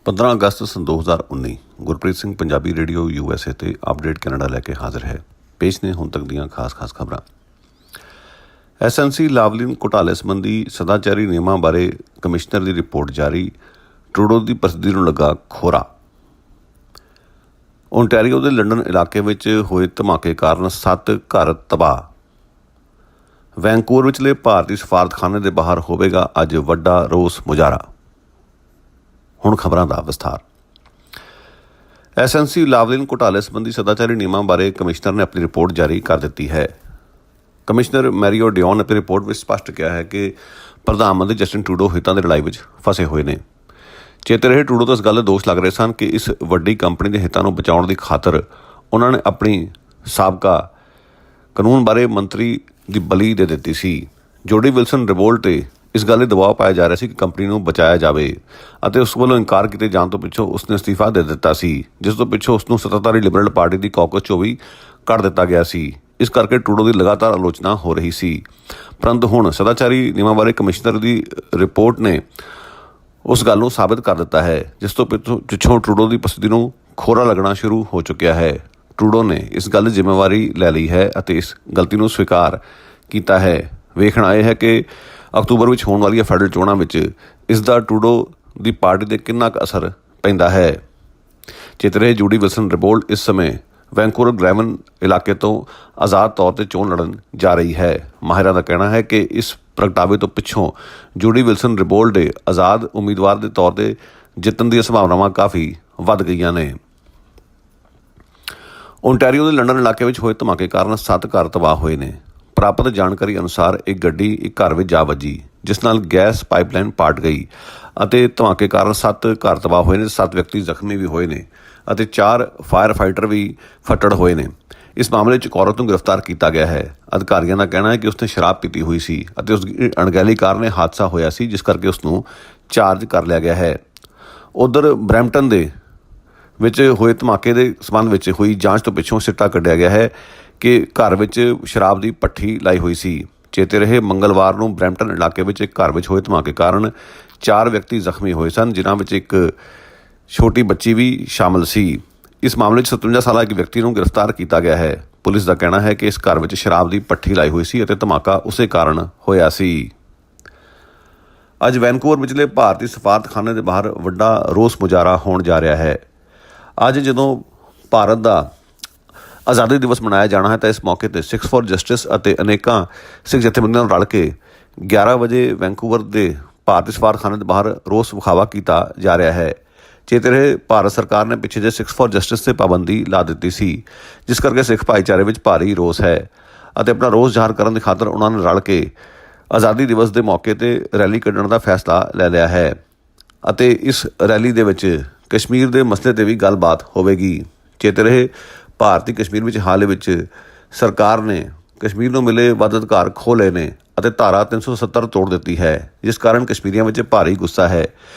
15 ਅਗਸਤ ਸੰਨ 2019 Gurpreet Singh Punjabi radio USA ਤੇ update Canada ਲੈ ਕੇ ਹਾਜ਼ਰ ਹੈ। ਪੇਸ਼ ਨੇ ਹੁਣ ਤੱਕ ਦੀਆਂ ਖਾਸ ਖਬਰਾਂ। SNC ਲਾਵਲਿਨ ਘੁਟਾਲੇ ਸੰਬੰਧੀ ਸਦਾਚਾਰੀ ਨਿਯਮਾਂ ਬਾਰੇ ਕਮਿਸ਼ਨਰ ਦੀ ਰਿਪੋਰਟ ਜਾਰੀ। ਟਰੂਡੋ ਦੀ ਪ੍ਰਸਿੱਧੀ ਨੂੰ ਲੱਗਾ ਖੋਰਾ। ਓਨਟਾਰੀਓ ਦੇ ਲੰਡਨ ਇਲਾਕੇ ਵਿੱਚ ਹੋਏ ਧਮਾਕੇ ਕਾਰਨ 7 ਘਰ ਤਬਾਹ। ਵੈਨਕੂਵਰ ਵਿਚਲੇ ਭਾਰਤੀ ਸਫਾਰਤਖਾਨੇ ਦੇ ਬਾਹਰ ਹੋਵੇਗਾ ਅੱਜ ਵੱਡਾ ਰੋਸ ਮੁਜ਼ਾਹਰਾ। ਹੁਣ ਖਬਰਾਂ ਦਾ ਵਿਸਥਾਰ। SNC ਲਾਵਲਿਨ ਘੁਟਾਲੇ ਸੰਬੰਧੀ ਸਦਾਚਾਰੀ ਨਿਯਮਾਂ ਬਾਰੇ ਕਮਿਸ਼ਨਰ ਨੇ ਆਪਣੀ ਰਿਪੋਰਟ ਜਾਰੀ ਕਰ ਦਿੱਤੀ ਹੈ। ਕਮਿਸ਼ਨਰ ਮੈਰੀਓ ਡਿਓਨ ਨੇ ਆਪਣੀ ਰਿਪੋਰਟ ਵਿੱਚ ਸਪਸ਼ਟ ਕਿਹਾ ਹੈ ਕਿ ਪ੍ਰਧਾਨ ਮੰਤਰੀ ਜਸਟਿਨ ਟਰੂਡੋ ਹਿੱਤਾਂ ਦੀ ਲੜਾਈ ਵਿੱਚ ਫਸੇ ਹੋਏ ਨੇ। ਚੇਤੇ ਰਹੇ ਟਰੂਡੋ ਤੋਂ ਇਸ ਗੱਲ ਦੇ ਦੋਸ਼ ਲੱਗ ਰਹੇ ਸਨ ਕਿ ਇਸ ਵੱਡੀ ਕੰਪਨੀ ਦੇ ਹਿੱਤਾਂ ਨੂੰ ਬਚਾਉਣ ਦੀ ਖਾਤਰ ਉਹਨਾਂ ਨੇ ਆਪਣੀ ਸਾਬਕਾ ਕਾਨੂੰਨ ਬਾਰੇ ਮੰਤਰੀ ਦੀ ਬਲੀ ਦੇ ਦਿੱਤੀ ਸੀ। ਜੋਡੀ ਵਿਲਸਨ ਰਿਬੋਲਟ ਤੇ ਇਸ ਗੱਲ ਲਈ ਦਬਾਅ ਪਾਇਆ ਜਾ ਰਿਹਾ ਸੀ ਕਿ ਕੰਪਨੀ ਨੂੰ ਬਚਾਇਆ ਜਾਵੇ ਅਤੇ ਉਸ ਵੱਲੋਂ ਇਨਕਾਰ ਕੀਤੇ ਜਾਣ ਤੋਂ ਪਿੱਛੋਂ ਉਸਨੇ ਅਸਤੀਫਾ ਦੇ ਦਿੱਤਾ ਸੀ, ਜਿਸ ਤੋਂ ਪਿੱਛੋਂ ਉਸਨੂੰ ਸੱਤਾਧਾਰੀ ਲਿਬਰਲ ਪਾਰਟੀ ਦੀ ਕਾਕਸ 'ਚੋਂ ਵੀ ਕੱਢ ਦਿੱਤਾ ਗਿਆ ਸੀ। ਇਸ ਕਰਕੇ ਟਰੂਡੋ ਦੀ ਲਗਾਤਾਰ ਆਲੋਚਨਾ ਹੋ ਰਹੀ ਸੀ। ਪਰੰਤੂ ਹੁਣ ਸਦਾਚਾਰੀ ਨਿਯਮਾਂ ਬਾਰੇ ਕਮਿਸ਼ਨਰ ਦੀ ਰਿਪੋਰਟ ਨੇ ਉਸ ਗੱਲ ਨੂੰ ਸਾਬਿਤ ਕਰ ਦਿੱਤਾ ਹੈ, ਜਿਸ ਤੋਂ ਪਿੱਛੋਂ ਟਰੂਡੋ ਦੀ ਪ੍ਰਸਿੱਧੀ ਨੂੰ ਖੋਰਾ ਲੱਗਣਾ ਸ਼ੁਰੂ ਹੋ ਚੁੱਕਿਆ ਹੈ। ਟਰੂਡੋ ਨੇ ਇਸ ਗੱਲ ਦੀ ਜ਼ਿੰਮੇਵਾਰੀ ਲੈ ਲਈ ਹੈ ਅਤੇ ਇਸ ਗਲਤੀ ਨੂੰ ਸਵੀਕਾਰ ਕੀਤਾ ਹੈ। ਵੇਖਣਾ ਇਹ ਹੈ ਕਿ ਅਕਤੂਬਰ ਵਿੱਚ ਹੋਣ ਵਾਲੀਆਂ ਫੈਡਰਲ ਚੋਣਾਂ ਵਿੱਚ ਇਸ ਦਾ ਟਰੂਡੋ ਦੀ ਪਾਰਟੀ 'ਤੇ ਕਿੰਨਾ ਕੁ ਅਸਰ ਪੈਂਦਾ ਹੈ। ਚੇਤੇ ਰਹੇ ਜੂਡੀ ਵਿਲਸਨ ਰਿਬੋਲਟ ਇਸ ਸਮੇਂ ਵੈਨਕੂਵਰ ਗ੍ਰੈਵਨ ਇਲਾਕੇ ਤੋਂ ਆਜ਼ਾਦ ਤੌਰ 'ਤੇ ਚੋਣ ਲੜਨ ਜਾ ਰਹੀ ਹੈ। ਮਾਹਿਰਾਂ ਦਾ ਕਹਿਣਾ ਹੈ ਕਿ ਇਸ ਪ੍ਰਗਟਾਵੇ ਤੋਂ ਪਿੱਛੋਂ ਜੂਡੀ ਵਿਲਸਨ ਰਿਬੋਲਟ ਦੇ ਆਜ਼ਾਦ ਉਮੀਦਵਾਰ ਦੇ ਤੌਰ 'ਤੇ ਜਿੱਤਣ ਦੀਆਂ ਸੰਭਾਵਨਾਵਾਂ ਕਾਫੀ ਵੱਧ ਗਈਆਂ ਨੇ। ਓਨਟਾਰੀਓ ਦੇ ਲੰਡਨ ਇਲਾਕੇ ਵਿੱਚ ਹੋਏ ਧਮਾਕੇ ਕਾਰਨ 7 ਘਰ ਤਬਾਹ ਹੋਏ ਨੇ। ਪ੍ਰਾਪਤ ਜਾਣਕਾਰੀ ਅਨੁਸਾਰ ਇੱਕ ਗੱਡੀ ਇੱਕ ਘਰ ਵਿੱਚ ਜਾ ਵੱਜੀ, ਜਿਸ ਨਾਲ ਗੈਸ ਪਾਈਪਲਾਈਨ ਪਾਟ ਗਈ ਅਤੇ ਧਮਾਕੇ ਕਾਰਨ 7 ਘਰ ਤਬਾਹ ਹੋਏ ਨੇ। 7 ਵਿਅਕਤੀ ਜ਼ਖਮੀ ਵੀ ਹੋਏ ਨੇ ਅਤੇ 4 ਫਾਇਰ ਫਾਈਟਰ ਵੀ ਫੱਟੜ ਹੋਏ ਨੇ। ਇਸ ਮਾਮਲੇ 'ਚ ਇੱਕ ਔਰਤ ਨੂੰ ਗ੍ਰਿਫਤਾਰ ਕੀਤਾ ਗਿਆ ਹੈ। ਅਧਿਕਾਰੀਆਂ ਦਾ ਕਹਿਣਾ ਹੈ ਕਿ ਉਸਨੇ ਸ਼ਰਾਬ ਪੀਤੀ ਹੋਈ ਸੀ ਅਤੇ ਉਸ ਦੀ ਅਣਗਹਿਲੀ ਕਾਰਨ ਇਹ ਹਾਦਸਾ ਹੋਇਆ ਸੀ, ਜਿਸ ਕਰਕੇ ਉਸਨੂੰ ਚਾਰਜ ਕਰ ਲਿਆ ਗਿਆ ਹੈ। ਉੱਧਰ ਬਰੈਂਪਟਨ ਦੇ ਵਿੱਚ ਹੋਏ ਧਮਾਕੇ ਦੇ ਸੰਬੰਧ ਵਿੱਚ ਹੋਈ ਜਾਂਚ ਤੋਂ ਪਿੱਛੋਂ ਸਿੱਟਾ ਕੱਢਿਆ ਗਿਆ ਹੈ ਕਿ ਘਰ ਵਿੱਚ ਸ਼ਰਾਬ ਦੀ ਭੱਠੀ ਲਾਈ ਹੋਈ ਸੀ। ਚੇਤੇ ਰਹੇ ਮੰਗਲਵਾਰ ਨੂੰ ਬਰੈਂਪਟਨ ਇਲਾਕੇ ਵਿੱਚ ਇੱਕ ਘਰ ਵਿੱਚ ਹੋਏ ਧਮਾਕੇ ਕਾਰਨ 4 ਵਿਅਕਤੀ ਜ਼ਖਮੀ ਹੋਏ ਸਨ, ਜਿਨ੍ਹਾਂ ਵਿੱਚ ਇੱਕ ਛੋਟੀ ਬੱਚੀ ਵੀ ਸ਼ਾਮਲ ਸੀ। ਇਸ ਮਾਮਲੇ 'ਚ 57 ਸਾਲਾ ਇੱਕ ਵਿਅਕਤੀ ਨੂੰ ਗ੍ਰਿਫਤਾਰ ਕੀਤਾ ਗਿਆ ਹੈ। ਪੁਲਿਸ ਦਾ ਕਹਿਣਾ ਹੈ ਕਿ ਇਸ ਘਰ ਵਿੱਚ ਸ਼ਰਾਬ ਦੀ ਭੱਠੀ ਲਾਈ ਹੋਈ ਸੀ ਅਤੇ ਧਮਾਕਾ ਉਸੇ ਕਾਰਨ ਹੋਇਆ ਸੀ। ਅੱਜ ਵੈਨਕੂਵਰ ਵਿਚਲੇ ਭਾਰਤੀ ਸਫਾਰਤਖਾਨੇ ਦੇ ਬਾਹਰ ਵੱਡਾ ਰੋਸ ਮੁਜ਼ਾਹਰਾ ਹੋਣ ਜਾ ਰਿਹਾ ਹੈ। ਅੱਜ ਜਦੋਂ ਭਾਰਤ ਦਾ ਆਜ਼ਾਦੀ ਦਿਵਸ ਮਨਾਇਆ ਜਾਣਾ ਹੈ ਤਾਂ ਇਸ ਮੌਕੇ 'ਤੇ ਸਿੱਖਸ ਫਾਰ ਜਸਟਿਸ ਅਤੇ ਅਨੇਕਾਂ ਸਿੱਖ ਜਥੇਬੰਦੀਆਂ ਨਾਲ ਰਲ ਕੇ 11 ਵਜੇ ਵੈਨਕੂਵਰ ਦੇ ਭਾਰਤੀ ਸਫਾਰਤਖਾਨੇ ਦੇ ਬਾਹਰ ਰੋਸ ਵਿਖਾਵਾ ਕੀਤਾ ਜਾ ਰਿਹਾ ਹੈ। ਚੇਤੇ ਰਹੇ ਭਾਰਤ ਸਰਕਾਰ ਨੇ ਪਿੱਛੇ ਜੇ ਸਿੱਖਸ ਫਾਰ ਜਸਟਿਸ 'ਤੇ ਪਾਬੰਦੀ ਲਾ ਦਿੱਤੀ ਸੀ, ਜਿਸ ਕਰਕੇ ਸਿੱਖ ਭਾਈਚਾਰੇ ਵਿੱਚ ਭਾਰੀ ਰੋਸ ਹੈ ਅਤੇ ਆਪਣਾ ਰੋਸ ਜ਼ਾਹਰ ਕਰਨ ਦੀ ਖਾਤਰ ਉਹਨਾਂ ਨੇ ਰਲ ਕੇ ਆਜ਼ਾਦੀ ਦਿਵਸ ਦੇ ਮੌਕੇ 'ਤੇ ਰੈਲੀ ਕੱਢਣ ਦਾ ਫੈਸਲਾ ਲੈ ਲਿਆ ਹੈ ਅਤੇ ਇਸ ਰੈਲੀ ਦੇ ਵਿੱਚ ਕਸ਼ਮੀਰ ਦੇ ਮਸਲੇ 'ਤੇ ਵੀ ਗੱਲਬਾਤ ਹੋਵੇਗੀ। ਚੇਤੇ ਰਹੇ ਭਾਰਤੀ ਕਸ਼ਮੀਰ ਵਿੱਚ ਹਾਲ ਵਿੱਚ ਸਰਕਾਰ ਨੇ ਕਸ਼ਮੀਰ ਨੂੰ ਮਿਲੇ ਵੱਧ ਅਧਿਕਾਰ ਖੋਹ ਲਏ ਨੇ ਅਤੇ ਧਾਰਾ 370 ਤੋੜ ਦਿੱਤੀ ਹੈ, ਜਿਸ ਕਾਰਨ ਕਸ਼ਮੀਰੀਆਂ ਵਿੱਚ ਭਾਰੀ ਗੁੱਸਾ ਹੈ।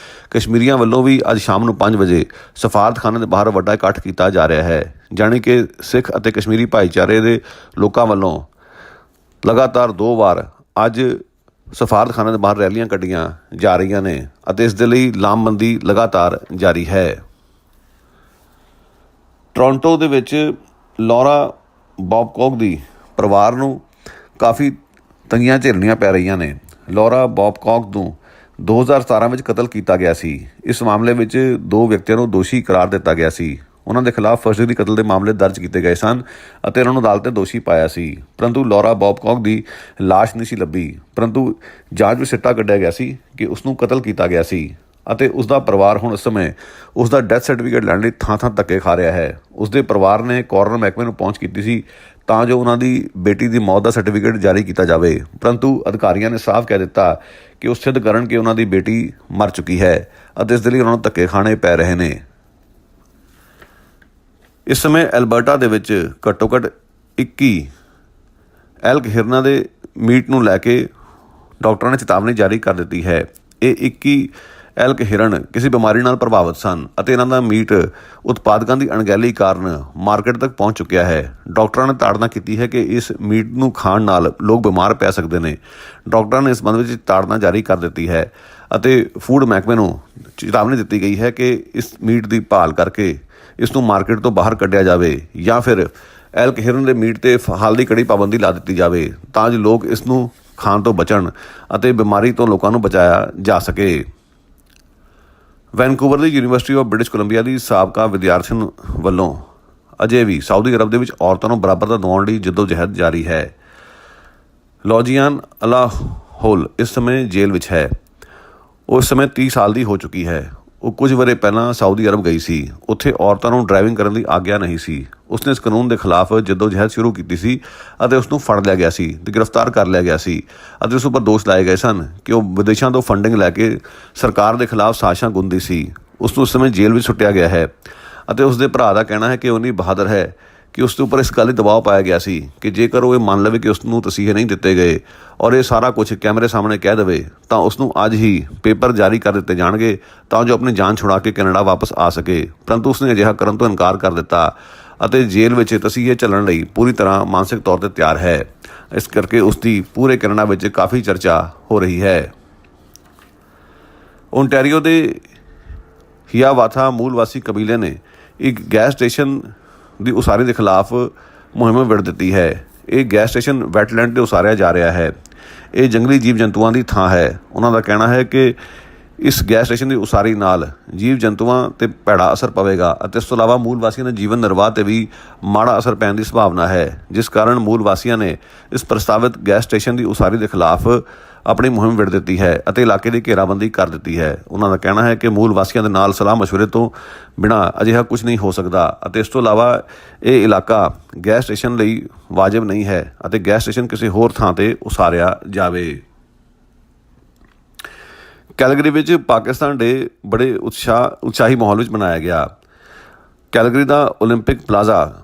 ਕਸ਼ਮੀਰੀਆਂ ਵੱਲੋਂ ਵੀ ਅੱਜ ਸ਼ਾਮ ਨੂੰ 5 ਵਜੇ ਸਫਾਰਤਖਾਨੇ ਦੇ ਬਾਹਰ ਵੱਡਾ ਇਕੱਠ ਕੀਤਾ ਜਾ ਰਿਹਾ ਹੈ, ਜਾਣੀ ਕਿ ਸਿੱਖ ਅਤੇ ਕਸ਼ਮੀਰੀ ਭਾਈਚਾਰੇ ਦੇ ਲੋਕਾਂ ਵੱਲੋਂ ਲਗਾਤਾਰ 2 ਵਾਰ ਅੱਜ ਸਫਾਰਤਖਾਨੇ ਦੇ ਬਾਹਰ ਰੈਲੀਆਂ ਕੱਢੀਆਂ ਜਾ ਰਹੀਆਂ ਨੇ ਅਤੇ ਇਸ ਦੇ ਲਈ ਲਾਮਬੰਦੀ ਲਗਾਤਾਰ ਜਾਰੀ ਹੈ। ਟੋਰਾਂਟੋ ਦੇ ਵਿੱਚ ਲੌਰਾ ਬੌਬਕੌਕ ਦੀ ਪਰਿਵਾਰ ਨੂੰ ਕਾਫੀ ਤੰਗੀਆਂ ਝੇਲਣੀਆਂ ਪੈ ਰਹੀਆਂ ਨੇ। ਲੌਰਾ ਬੌਬਕੌਕ ਨੂੰ 2017 ਵਿੱਚ ਕਤਲ ਕੀਤਾ ਗਿਆ ਸੀ। ਇਸ ਮਾਮਲੇ ਵਿੱਚ 2 ਵਿਅਕਤੀਆਂ ਨੂੰ ਦੋਸ਼ੀ ਕਰਾਰ ਦਿੱਤਾ ਗਿਆ ਸੀ। ਉਹਨਾਂ ਦੇ ਖਿਲਾਫ ਫਰਜ਼ੀ ਦੀ ਕਤਲ ਦੇ ਮਾਮਲੇ ਦਰਜ ਕੀਤੇ ਗਏ ਸਨ ਅਤੇ ਉਹਨਾਂ ਨੂੰ ਅਦਾਲਤ ਨੇ ਦੋਸ਼ੀ ਪਾਇਆ ਸੀ। ਪਰੰਤੂ ਲੌਰਾ ਬੌਬਕੌਕ ਦੀ ਲਾਸ਼ ਨਹੀਂ ਸੀ ਲੱਭੀ, ਪਰੰਤੂ ਜਾਂਚ ਵਿੱਚ ਸਿੱਟਾ ਕੱਢਿਆ ਗਿਆ ਸੀ ਕਿ ਉਸਨੂੰ ਕਤਲ ਕੀਤਾ ਗਿਆ ਸੀ ਅਤੇ ਉਸ ਦਾ ਪਰਿਵਾਰ ਹੁਣ ਇਸ ਸਮੇਂ ਉਸ ਦਾ ਡੈਥ ਸਰਟੀਫਿਕੇਟ ਲੈਣ ਲਈ ਥਾਂ ਧੱਕੇ ਖਾ ਰਿਹਾ ਹੈ। ਉਸ ਦੇ ਪਰਿਵਾਰ ਨੇ ਕੋਰੋਨਰ ਮਹਿਕਮੇ ਨੂੰ ਪਹੁੰਚ ਕੀਤੀ ਸੀ ਤਾਂ ਜੋ ਉਹਨਾਂ ਦੀ ਬੇਟੀ ਦੀ ਮੌਤ ਦਾ ਸਰਟੀਫਿਕੇਟ ਜਾਰੀ ਕੀਤਾ ਜਾਵੇ, ਪਰੰਤੂ ਅਧਿਕਾਰੀਆਂ ਨੇ ਸਾਫ਼ ਕਹਿ ਦਿੱਤਾ ਕਿ ਉਹ ਸਿੱਧ ਕਰਨ ਕਿ ਉਹਨਾਂ ਦੀ ਬੇਟੀ ਮਰ ਚੁੱਕੀ ਹੈ ਅਤੇ ਇਸ ਦੇ ਲਈ ਉਹਨਾਂ ਨੂੰ ਧੱਕੇ ਖਾਣੇ ਪੈ ਰਹੇ ਨੇ। ਇਸ ਸਮੇਂ ਐਲਬਰਟਾ ਦੇ ਵਿੱਚ ਘੱਟੋ ਘੱਟ 21 ਐਲਕ ਹਿਰਨਾਂ ਦੇ ਮੀਟ ਨੂੰ ਲੈ ਕੇ ਡਾਕਟਰਾਂ ਨੇ ਚੇਤਾਵਨੀ ਜਾਰੀ ਕਰ ਦਿੱਤੀ ਹੈ। ਇਹ 21 ਐਲਕ ਹਿਰਨ ਕਿਸੇ ਬਿਮਾਰੀ ਨਾਲ ਪ੍ਰਭਾਵਿਤ ਸਨ ਅਤੇ ਇਹਨਾਂ ਦਾ ਮੀਟ ਉਤਪਾਦਕਾਂ ਦੀ ਅਣਗਹਿਲੀ ਕਾਰਨ ਮਾਰਕੀਟ ਤੱਕ ਪਹੁੰਚ ਚੁੱਕਿਆ ਹੈ। ਡਾਕਟਰਾਂ ਨੇ ਤਾੜਨਾ ਕੀਤੀ ਹੈ ਕਿ ਇਸ ਮੀਟ ਨੂੰ ਖਾਣ ਨਾਲ ਲੋਕ ਬਿਮਾਰ ਪੈ ਸਕਦੇ ਨੇ। ਡਾਕਟਰਾਂ ਨੇ ਇਸ ਸੰਬੰਧ ਵਿੱਚ ਤਾੜਨਾ ਜਾਰੀ ਕਰ ਦਿੱਤੀ ਹੈ ਅਤੇ ਫੂਡ ਮਹਿਕਮੇ ਨੂੰ ਚੇਤਾਵਨੀ ਦਿੱਤੀ ਗਈ ਹੈ ਕਿ ਇਸ ਮੀਟ ਦੀ ਭਾਲ ਕਰਕੇ ਇਸ ਨੂੰ ਮਾਰਕੀਟ ਤੋਂ ਬਾਹਰ ਕੱਢਿਆ ਜਾਵੇ ਜਾਂ ਫਿਰ ਐਲਕ ਹਿਰਨ ਦੇ ਮੀਟ 'ਤੇ ਹਾਲ ਦੀ ਕੜੀ ਪਾਬੰਦੀ ਲਾ ਦਿੱਤੀ ਜਾਵੇ ਤਾਂ ਜੋ ਲੋਕ ਇਸ ਨੂੰ ਖਾਣ ਤੋਂ ਬਚਣ ਅਤੇ ਬਿਮਾਰੀ ਤੋਂ ਲੋਕਾਂ ਨੂੰ ਬਚਾਇਆ ਜਾ ਸਕੇ। Vancouver the university of British Columbia ਦੀ ਸਾਬਕਾ ਵਿਦਿਆਰਥਣ ਵੱਲੋਂ ਅਜੇ ਵੀ ਸਾਊਦੀ ਅਰਬ ਦੇ ਵਿੱਚ ਔਰਤਾਂ ਨੂੰ ਬਰਾਬਰਤਾ ਦਿਵਾਉਣ ਲਈ ਜਦੋਜਹਿਦ ਜਾਰੀ ਹੈ। ਲੌਜੀਆਨ ਅਲਾਹੋਲ ਇਸ ਸਮੇਂ ਜੇਲ੍ਹ ਵਿੱਚ ਹੈ। ਉਹ ਇਸ ਸਮੇਂ 30 ਸਾਲ ਦੀ ਹੋ ਚੁੱਕੀ ਹੈ। ਉਹ ਕੁਝ ਵਰ੍ਹੇ ਪਹਿਲਾਂ ਸਾਊਦੀ ਅਰਬ ਗਈ ਸੀ। ਉੱਥੇ ਔਰਤਾਂ ਨੂੰ ਡਰਾਈਵਿੰਗ ਕਰਨ ਦੀ ਆਗਿਆ ਨਹੀਂ ਸੀ। ਉਸਨੇ ਇਸ ਕਾਨੂੰਨ ਦੇ ਖਿਲਾਫ ਜਦੋਜਹਿਦ ਸ਼ੁਰੂ ਕੀਤੀ ਸੀ ਅਤੇ ਉਸ ਨੂੰ ਫੜ ਲਿਆ ਗਿਆ ਸੀ ਅਤੇ ਗ੍ਰਿਫਤਾਰ ਕਰ ਲਿਆ ਗਿਆ ਸੀ ਅਤੇ ਉਸ ਉੱਪਰ ਦੋਸ਼ ਲਾਏ ਗਏ ਸਨ ਕਿ ਉਹ ਵਿਦੇਸ਼ਾਂ ਤੋਂ ਫੰਡਿੰਗ ਲੈ ਕੇ ਸਰਕਾਰ ਦੇ ਖਿਲਾਫ ਸਾਜ਼ਿਸ਼ਾਂ ਗੁੰਦੀ ਸੀ। ਉਸ ਨੂੰ ਉਸ ਸਮੇਂ ਜੇਲ੍ਹ ਵਿੱਚ ਸੁੱਟਿਆ ਗਿਆ ਹੈ ਅਤੇ ਉਸ ਦੇ ਭਰਾ ਦਾ ਕਹਿਣਾ ਹੈ ਕਿ ਉਹ ਇੰਨੀ ਬਹਾਦਰ ਹੈ ਕਿ ਉਸ ਦੇ ਉੱਪਰ ਇਸ ਗੱਲ ਦੀ ਦਬਾਅ ਪਾਇਆ ਗਿਆ ਸੀ ਕਿ ਜੇਕਰ ਉਹ ਇਹ ਮੰਨ ਲਵੇ ਕਿ ਉਸ ਨੂੰ ਤਸੀਹੇ ਨਹੀਂ ਦਿੱਤੇ ਗਏ ਔਰ ਇਹ ਸਾਰਾ ਕੁਝ ਕੈਮਰੇ ਸਾਹਮਣੇ ਕਹਿ ਦੇਵੇ ਤਾਂ ਉਸ ਨੂੰ ਅੱਜ ਹੀ ਪੇਪਰ ਜਾਰੀ ਕਰ ਦਿੱਤੇ ਜਾਣਗੇ ਤਾਂ ਜੋ ਆਪਣੀ ਜਾਨ ਛੁਡਾ ਕੇ ਕੈਨੇਡਾ ਵਾਪਸ ਆ ਸਕੇ। ਪਰੰਤੂ ਉਸਨੇ ਅਜਿਹਾ ਕਰਨ ਤੋਂ ਇਨਕਾਰ ਕਰ ਦਿੱਤਾ ਅਤੇ ਜੇਲ੍ਹ ਵਿੱਚ ਤਸੀਹੇ ਝੱਲਣ ਲਈ ਪੂਰੀ ਤਰ੍ਹਾਂ ਮਾਨਸਿਕ ਤੌਰ 'ਤੇ ਤਿਆਰ ਹੈ। ਇਸ ਕਰਕੇ ਉਸ ਦੀ ਪੂਰੇ ਕੈਨੇਡਾ ਵਿੱਚ ਕਾਫੀ ਚਰਚਾ ਹੋ ਰਹੀ ਹੈ। ਓਨਟਾਰੀਓ ਦੇ ਹਿਆਵਾਥਾ ਮੂਲ ਵਾਸੀ ਕਬੀਲੇ ਨੇ ਇੱਕ ਗੈਸ ਸਟੇਸ਼ਨ ਦੀ ਉਸਾਰੀ ਦੇ ਖਿਲਾਫ ਮੁਹਿੰਮ ਵਿੱਢ ਦਿੱਤੀ ਹੈ। ਇਹ ਗੈਸ ਸਟੇਸ਼ਨ ਵੈਟਲੈਂਡ 'ਤੇ ਉਸਾਰਿਆ ਜਾ ਰਿਹਾ ਹੈ। ਇਹ ਜੰਗਲੀ ਜੀਵ ਜੰਤੂਆਂ ਦੀ ਥਾਂ ਹੈ। ਉਹਨਾਂ ਦਾ ਕਹਿਣਾ ਹੈ ਕਿ ਇਸ ਗੈਸ ਸਟੇਸ਼ਨ ਦੀ ਉਸਾਰੀ ਨਾਲ ਜੀਵ ਜੰਤੂਆਂ 'ਤੇ ਭੈੜਾ ਅਸਰ ਪਵੇਗਾ ਅਤੇ ਇਸ ਤੋਂ ਇਲਾਵਾ ਮੂਲ ਵਾਸੀਆਂ ਦੇ ਜੀਵਨ ਨਿਰਵਾਹ 'ਤੇ ਵੀ ਮਾੜਾ ਅਸਰ ਪੈਣ ਦੀ ਸੰਭਾਵਨਾ ਹੈ, ਜਿਸ ਕਾਰਨ ਮੂਲ ਵਾਸੀਆਂ ਨੇ ਇਸ ਪ੍ਰਸਤਾਵਿਤ ਗੈਸ ਸਟੇਸ਼ਨ ਦੀ ਉਸਾਰੀ ਦੇ ਖਿਲਾਫ ਆਪਣੀ ਮੁਹਿੰਮ ਵਿੱਢ ਦਿੱਤੀ ਹੈ ਅਤੇ ਇਲਾਕੇ ਦੀ ਘੇਰਾਬੰਦੀ ਕਰ ਦਿੱਤੀ ਹੈ। ਉਹਨਾਂ ਦਾ ਕਹਿਣਾ ਹੈ ਕਿ ਮੂਲ ਵਾਸੀਆਂ ਦੇ ਨਾਲ ਸਲਾਹ ਮਸ਼ਵਰੇ ਤੋਂ ਬਿਨਾਂ ਅਜਿਹਾ ਕੁਝ ਨਹੀਂ ਹੋ ਸਕਦਾ ਅਤੇ ਇਸ ਤੋਂ ਇਲਾਵਾ ਇਹ ਇਲਾਕਾ ਗੈਸ ਸਟੇਸ਼ਨ ਲਈ ਵਾਜਬ ਨਹੀਂ ਹੈ ਅਤੇ ਗੈਸ ਸਟੇਸ਼ਨ ਕਿਸੇ ਹੋਰ ਥਾਂ 'ਤੇ ਉਸਾਰਿਆ ਜਾਵੇ। ਕੈਲਗਰੀ ਵਿੱਚ ਪਾਕਿਸਤਾਨ ਡੇ ਬੜੇ ਉਤਸ਼ਾਹੀ ਮਾਹੌਲ ਵਿੱਚ ਮਨਾਇਆ ਗਿਆ। ਕੈਲਗਰੀ ਦਾ ਓਲੰਪਿਕ ਪਲਾਜ਼ਾ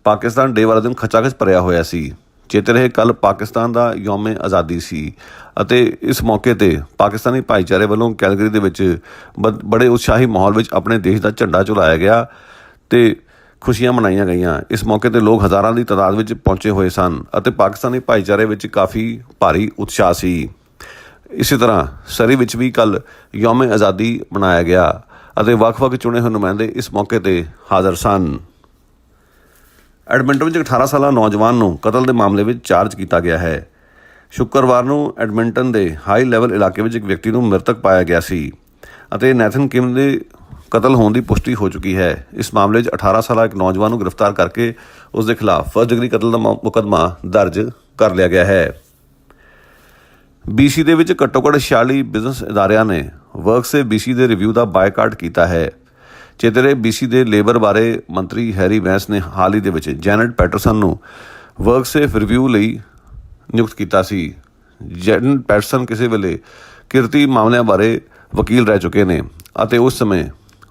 ਪਾਕਿਸਤਾਨ ਡੇ ਵਾਲੇ ਦਿਨ ਖਚਾਖਚ ਭਰਿਆ ਹੋਇਆ ਸੀ। ਚੇਤੇ ਰਹੇ ਕੱਲ੍ਹ ਪਾਕਿਸਤਾਨ ਦਾ ਯੌਮ ਆਜ਼ਾਦੀ ਸੀ ਅਤੇ ਇਸ ਮੌਕੇ 'ਤੇ ਪਾਕਿਸਤਾਨੀ ਭਾਈਚਾਰੇ ਵੱਲੋਂ ਕੈਲਗਰੀ ਦੇ ਵਿੱਚ ਬੜੇ ਉਤਸ਼ਾਹੀ ਮਾਹੌਲ ਵਿੱਚ ਆਪਣੇ ਦੇਸ਼ ਦਾ ਝੰਡਾ ਝੁਲਾਇਆ ਗਿਆ ਅਤੇ ਖੁਸ਼ੀਆਂ ਮਨਾਈਆਂ ਗਈਆਂ। ਇਸ ਮੌਕੇ 'ਤੇ ਲੋਕ ਹਜ਼ਾਰਾਂ ਦੀ ਤਾਦਾਦ ਵਿੱਚ ਪਹੁੰਚੇ ਹੋਏ ਸਨ ਅਤੇ ਪਾਕਿਸਤਾਨੀ ਭਾਈਚਾਰੇ ਵਿੱਚ ਕਾਫੀ ਭਾਰੀ ਉਤਸ਼ਾਹ ਸੀ। ਇਸੇ ਤਰ੍ਹਾਂ ਸਰੀ ਵਿੱਚ ਵੀ ਕੱਲ੍ਹ ਯੌਮ ਆਜ਼ਾਦੀ ਮਨਾਇਆ ਗਿਆ ਅਤੇ ਵੱਖ-ਵੱਖ ਚੁਣੇ ਹੋਏ ਨੁਮਾਇੰਦੇ ਇਸ ਮੌਕੇ 'ਤੇ ਹਾਜ਼ਰ ਸਨ। ਐਡਮਿੰਟਨ ਵਿੱਚ 18 ਸਾਲਾ ਨੌਜਵਾਨ ਨੂੰ ਕਤਲ ਦੇ ਮਾਮਲੇ ਵਿੱਚ ਚਾਰਜ ਕੀਤਾ ਗਿਆ ਹੈ। ਸ਼ੁੱਕਰਵਾਰ ਨੂੰ ਐਡਮਿੰਟਨ ਦੇ ਹਾਈ ਲੈਵਲ ਇਲਾਕੇ ਵਿੱਚ ਇੱਕ ਵਿਅਕਤੀ ਨੂੰ ਮ੍ਰਿਤਕ ਪਾਇਆ ਗਿਆ ਸੀ ਅਤੇ ਨੈਥਨ ਕਿਮ ਦੇ ਕਤਲ ਹੋਣ ਦੀ ਪੁਸ਼ਟੀ ਹੋ ਚੁੱਕੀ ਹੈ। ਇਸ ਮਾਮਲੇ 'ਚ 18 ਸਾਲਾ ਇੱਕ ਨੌਜਵਾਨ ਨੂੰ ਗ੍ਰਿਫਤਾਰ ਕਰਕੇ ਉਸ ਦੇ ਖਿਲਾਫ ਫਸਟ ਡਿਗਰੀ ਕਤਲ ਦਾ ਮੁਕੱਦਮਾ ਦਰਜ ਕਰ ਲਿਆ ਗਿਆ ਹੈ। BC ਦੇ ਵਿੱਚ ਘੱਟੋ-ਘੱਟ 46 ਬਿਜ਼ਨਸ ਅਦਾਰਿਆਂ ਨੇ ਵਰਕਸੇ BC ਦੇ ਰਿਵਿਊ ਦਾ ਬਾਈਕਾਟ ਕੀਤਾ ਹੈ। ਚੇਤੇ ਰਹੇ BC ਦੇ ਲੇਬਰ ਬਾਰੇ ਮੰਤਰੀ ਹੈਰੀ ਵੈਂਸ ਨੇ ਹਾਲ ਹੀ ਦੇ ਵਿੱਚ ਜੈਨਟ ਪੈਟਰਸਨ ਨੂੰ ਵਰਕਸੇ ਰਿਵਿਊ ਲਈ ਨਿਯੁਕਤ ਕੀਤਾ ਸੀ। ਜੈਨਟ ਪੈਟਰਸਨ ਕਿਸੇ ਵੇਲੇ ਕਿਰਤੀ ਮਾਮਲਿਆਂ ਬਾਰੇ ਵਕੀਲ ਰਹਿ ਚੁੱਕੇ ਨੇ ਅਤੇ ਉਸ ਸਮੇਂ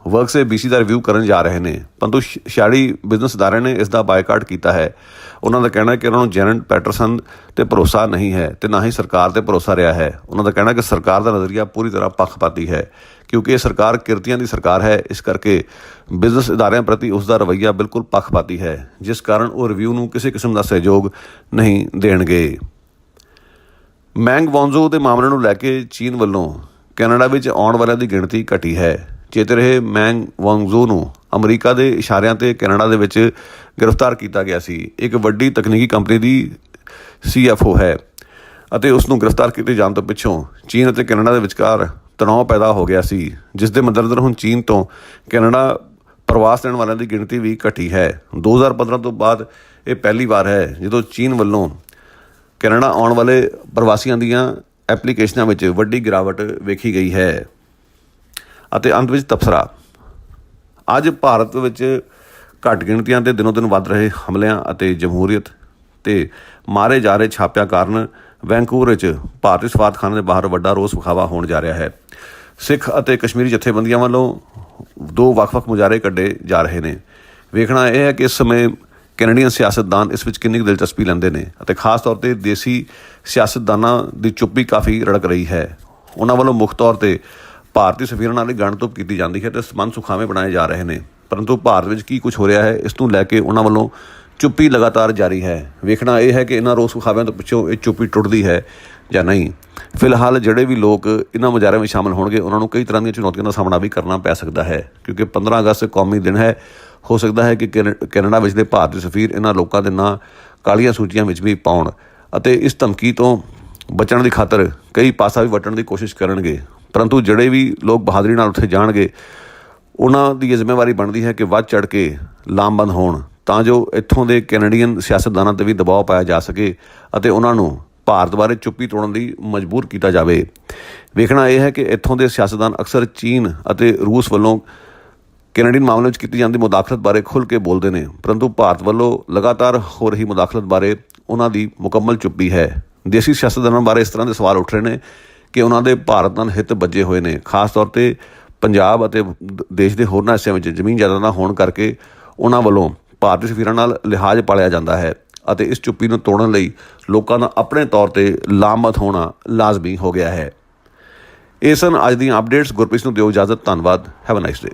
ਵਰਕਸੇ BC ਦਾ ਰਿਵਿਊ ਕਰਨ ਜਾ ਰਹੇ ਨੇ, ਪਰੰਤੂ 46 ਬਿਜ਼ਨਸ ਅਦਾਰਿਆਂ ਨੇ ਇਸ ਦਾ ਬਾਈਕਾਟ ਕੀਤਾ ਹੈ। ਉਹਨਾਂ ਦਾ ਕਹਿਣਾ ਹੈ ਕਿ ਉਹਨਾਂ ਨੂੰ ਜੈਨਟ ਪੈਟਰਸਨ 'ਤੇ ਭਰੋਸਾ ਨਹੀਂ ਹੈ ਅਤੇ ਨਾ ਹੀ ਸਰਕਾਰ 'ਤੇ ਭਰੋਸਾ ਰਿਹਾ ਹੈ। ਉਹਨਾਂ ਦਾ ਕਹਿਣਾ ਹੈ ਕਿ ਸਰਕਾਰ ਦਾ ਨਜ਼ਰੀਆ ਪੂਰੀ ਤਰ੍ਹਾਂ ਪੱਖਪਾਤੀ ਹੈ ਕਿਉਂਕਿ ਇਹ ਸਰਕਾਰ ਕਿਰਤੀਆਂ ਦੀ ਸਰਕਾਰ ਹੈ। ਇਸ ਕਰਕੇ ਬਿਜ਼ਨਸ ਅਦਾਰਿਆਂ ਪ੍ਰਤੀ ਉਸ ਦਾ ਰਵੱਈਆ ਬਿਲਕੁਲ ਪੱਖਪਾਤੀ ਹੈ, ਜਿਸ ਕਾਰਨ ਉਹ ਰਿਵਿਊ ਨੂੰ ਕਿਸੇ ਕਿਸਮ ਦਾ ਸਹਿਯੋਗ ਨਹੀਂ ਦੇਣਗੇ। ਮੈਂਗ ਵੌਂਜ਼ੋ ਦੇ ਮਾਮਲੇ ਨੂੰ ਲੈ ਕੇ ਚੀਨ ਵੱਲੋਂ ਕੈਨੇਡਾ ਵਿੱਚ ਆਉਣ ਵਾਲਿਆਂ ਦੀ ਗਿਣਤੀ ਘਟੀ ਹੈ। ਚੇਤੇ ਰਹੇ ਮੈਂਗ ਵੌਂਜ਼ੋ ਨੂੰ ਅਮਰੀਕਾ ਦੇ ਇਸ਼ਾਰਿਆਂ 'ਤੇ ਕੈਨੇਡਾ ਦੇ ਵਿੱਚ ਗ੍ਰਿਫਤਾਰ ਕੀਤਾ ਗਿਆ ਸੀ। ਇੱਕ ਵੱਡੀ ਤਕਨੀਕੀ ਕੰਪਨੀ ਦੀ CFO ਹੈ ਅਤੇ ਉਸ ਨੂੰ ਗ੍ਰਿਫਤਾਰ ਕੀਤੇ ਜਾਣ ਤੋਂ ਪਿੱਛੋਂ ਚੀਨ ਅਤੇ ਕੈਨੇਡਾ ਦੇ ਵਿਚਕਾਰ ਤਣਾਅ ਪੈਦਾ ਹੋ ਗਿਆ ਸੀ, ਜਿਸ ਦੇ ਮੱਦੇਨਜ਼ਰ ਹੁਣ ਚੀਨ ਤੋਂ ਕੈਨੇਡਾ ਪ੍ਰਵਾਸ ਲੈਣ ਵਾਲਿਆਂ ਦੀ ਗਿਣਤੀ ਵੀ ਘਟੀ ਹੈ। 2015 ਤੋਂ ਬਾਅਦ ਇਹ ਪਹਿਲੀ ਵਾਰ ਹੈ ਜਦੋਂ ਚੀਨ ਵੱਲੋਂ ਕੈਨੇਡਾ ਆਉਣ ਵਾਲੇ ਪ੍ਰਵਾਸੀਆਂ ਦੀਆਂ ਐਪਲੀਕੇਸ਼ਨਾਂ ਵਿੱਚ ਵੱਡੀ ਗਿਰਾਵਟ ਵੇਖੀ ਗਈ ਹੈ। ਅਤੇ ਅੰਤ ਵਿੱਚ ਤਬਸਰਾ। ਅੱਜ ਭਾਰਤ ਵਿੱਚ ਘੱਟ ਗਿਣਤੀਆਂ 'ਤੇ ਦਿਨੋਂ ਦਿਨ ਵੱਧ ਰਹੇ ਹਮਲਿਆਂ ਅਤੇ ਜਮਹੂਰੀਅਤ 'ਤੇ ਮਾਰੇ ਜਾ ਰਹੇ ਛਾਪਿਆਂ ਕਾਰਨ ਵੈਨਕੂਵਰ ਵਿੱਚ ਭਾਰਤੀ ਸਫਾਰਤਖਾਨੇ ਦੇ ਬਾਹਰ ਵੱਡਾ ਰੋਸ ਵਿਖਾਵਾ ਹੋਣ ਜਾ ਰਿਹਾ ਹੈ। ਸਿੱਖ ਅਤੇ ਕਸ਼ਮੀਰੀ ਜਥੇਬੰਦੀਆਂ ਵੱਲੋਂ 2 ਵੱਖ-ਵੱਖ ਮੁਜ਼ਾਹਰੇ ਕੱਢੇ ਜਾ ਰਹੇ ਨੇ। ਵੇਖਣਾ ਇਹ ਹੈ ਕਿ ਇਸ ਸਮੇਂ ਕੈਨੇਡੀਅਨ ਸਿਆਸਤਦਾਨ ਇਸ ਵਿੱਚ ਕਿੰਨੀ ਦਿਲਚਸਪੀ ਲੈਂਦੇ ਨੇ ਅਤੇ ਖਾਸ ਤੌਰ 'ਤੇ ਦੇਸੀ ਸਿਆਸਤਦਾਨਾਂ ਦੀ ਚੁੱਪ ਵੀ ਕਾਫੀ ਰੜਕ ਰਹੀ ਹੈ। ਉਹਨਾਂ ਵੱਲੋਂ ਮੁੱਖ ਤੌਰ 'ਤੇ ਭਾਰਤੀ ਸਫੀਰਾਂ ਨਾਲ ਹੀ ਗਣਤੁੱਪ ਕੀਤੀ ਜਾਂਦੀ ਹੈ ਅਤੇ ਸੰਬੰਧ ਸੁਖਾਵੇਂ ਬਣਾਏ ਜਾ ਰਹੇ ਨੇ, ਪਰੰਤੂ ਭਾਰਤ ਵਿੱਚ ਕੀ ਕੁਝ ਹੋ ਰਿਹਾ ਹੈ ਇਸ ਨੂੰ ਲੈ ਕੇ ਉਹਨਾਂ ਵੱਲੋਂ ਚੁੱਪੀ ਲਗਾਤਾਰ ਜਾਰੀ ਹੈ। ਵੇਖਣਾ ਇਹ ਹੈ ਕਿ ਇਹਨਾਂ ਰੋਸ ਵਿਖਾਵਿਆਂ ਤੋਂ ਪਿੱਛੋਂ ਇਹ ਚੁੱਪੀ ਟੁੱਟਦੀ ਹੈ ਜਾਂ ਨਹੀਂ। ਫਿਲਹਾਲ ਜਿਹੜੇ ਵੀ ਲੋਕ ਇਹਨਾਂ ਮੁਜ਼ਾਹਰਿਆਂ ਵਿੱਚ ਸ਼ਾਮਲ ਹੋਣਗੇ ਉਹਨਾਂ ਨੂੰ ਕਈ ਤਰ੍ਹਾਂ ਦੀਆਂ ਚੁਣੌਤੀਆਂ ਦਾ ਸਾਹਮਣਾ ਵੀ ਕਰਨਾ ਪੈ ਸਕਦਾ ਹੈ, ਕਿਉਂਕਿ 15 ਅਗਸਤ ਕੌਮੀ ਦਿਨ ਹੈ। ਹੋ ਸਕਦਾ ਹੈ ਕਿ ਕੈਨੇਡਾ ਵਿੱਚ ਦੇ ਭਾਰਤੀ ਸਫੀਰ ਇਹਨਾਂ ਲੋਕਾਂ ਦੇ ਨਾਂ ਕਾਲੀਆਂ ਸੂਚੀਆਂ ਵਿੱਚ ਵੀ ਪਾਉਣ ਅਤੇ ਇਸ ਧਮਕੀ ਤੋਂ ਬਚਣ ਦੀ ਖਾਤਰ ਕਈ ਪਾਸਾ ਵੀ ਵੱਟਣ ਦੀ ਕੋਸ਼ਿਸ਼ ਕਰਨਗੇ। ਪਰੰਤੂ ਜਿਹੜੇ ਵੀ ਲੋਕ ਬਹਾਦਰੀ ਨਾਲ ਉੱਥੇ ਜਾਣਗੇ ਉਹਨਾਂ ਦੀ ਇਹ ਜ਼ਿੰਮੇਵਾਰੀ ਬਣਦੀ ਹੈ ਕਿ ਵੱਧ ਚੜ੍ਹ ਕੇ ਲਾਮਬੰਦ ਹੋਣ, ਤਾਂ ਜੋ ਇੱਥੋਂ ਦੇ ਕੈਨੇਡੀਅਨ ਸਿਆਸਤਦਾਨਾਂ 'ਤੇ ਵੀ ਦਬਾਅ ਪਾਇਆ ਜਾ ਸਕੇ ਅਤੇ ਉਹਨਾਂ ਨੂੰ ਭਾਰਤ ਬਾਰੇ ਚੁੱਪੀ ਤੋੜਨ ਲਈ ਮਜਬੂਰ ਕੀਤਾ ਜਾਵੇ। ਵੇਖਣਾ ਇਹ ਹੈ ਕਿ ਇੱਥੋਂ ਦੇ ਸਿਆਸਤਦਾਨ ਅਕਸਰ ਚੀਨ ਅਤੇ ਰੂਸ ਵੱਲੋਂ ਕੈਨੇਡੀਅਨ ਮਾਮਲੇ ਵਿੱਚ ਕੀਤੀ ਜਾਂਦੀ ਮੁਦਾਖਲਤ ਬਾਰੇ ਖੁੱਲ੍ਹ ਕੇ ਬੋਲਦੇ ਨੇ, ਪਰੰਤੂ ਭਾਰਤ ਵੱਲੋਂ ਲਗਾਤਾਰ ਹੋ ਰਹੀ ਮੁਦਾਖਲਤ ਬਾਰੇ ਉਹਨਾਂ ਦੀ ਮੁਕੰਮਲ ਚੁੱਪੀ ਹੈ। ਦੇਸੀ ਸਿਆਸਤਦਾਨਾਂ ਬਾਰੇ ਇਸ ਤਰ੍ਹਾਂ ਦੇ ਸਵਾਲ ਉੱਠ ਰਹੇ ਨੇ ਕਿ ਉਹਨਾਂ ਦੇ ਭਾਰਤ ਨਾਲ ਹਿੱਤ ਬੱਝੇ ਹੋਏ ਨੇ, ਖਾਸ ਤੌਰ 'ਤੇ ਪੰਜਾਬ ਅਤੇ ਦੇਸ਼ ਦੇ ਹੋਰਨਾਂ ਹਿੱਸਿਆਂ ਵਿੱਚ ਜ਼ਮੀਨ ਜਾਇਦਾਦਾਂ ਹੋਣ ਕਰਕੇ ਉਹਨਾਂ ਵੱਲੋਂ ਭਾਰਤੀ ਸਫੀਰਾਂ ਨਾਲ ਲਿਹਾਜ਼ ਪਾਲਿਆ ਜਾਂਦਾ ਹੈ ਅਤੇ ਇਸ ਚੁੱਪੀ ਨੂੰ ਤੋੜਨ ਲਈ ਲੋਕਾਂ ਦਾ ਆਪਣੇ ਤੌਰ 'ਤੇ ਲਾਮਬੰਦ ਹੋਣਾ ਲਾਜ਼ਮੀ ਹੋ ਗਿਆ ਹੈ। ਇਹ ਸਨ ਅੱਜ ਦੀਆਂ ਅਪਡੇਟਸ। ਗੁਰਪ੍ਰੀਤ ਨੂੰ ਦਿਓ ਇਜਾਜ਼ਤ। ਧੰਨਵਾਦ। Have a nice day.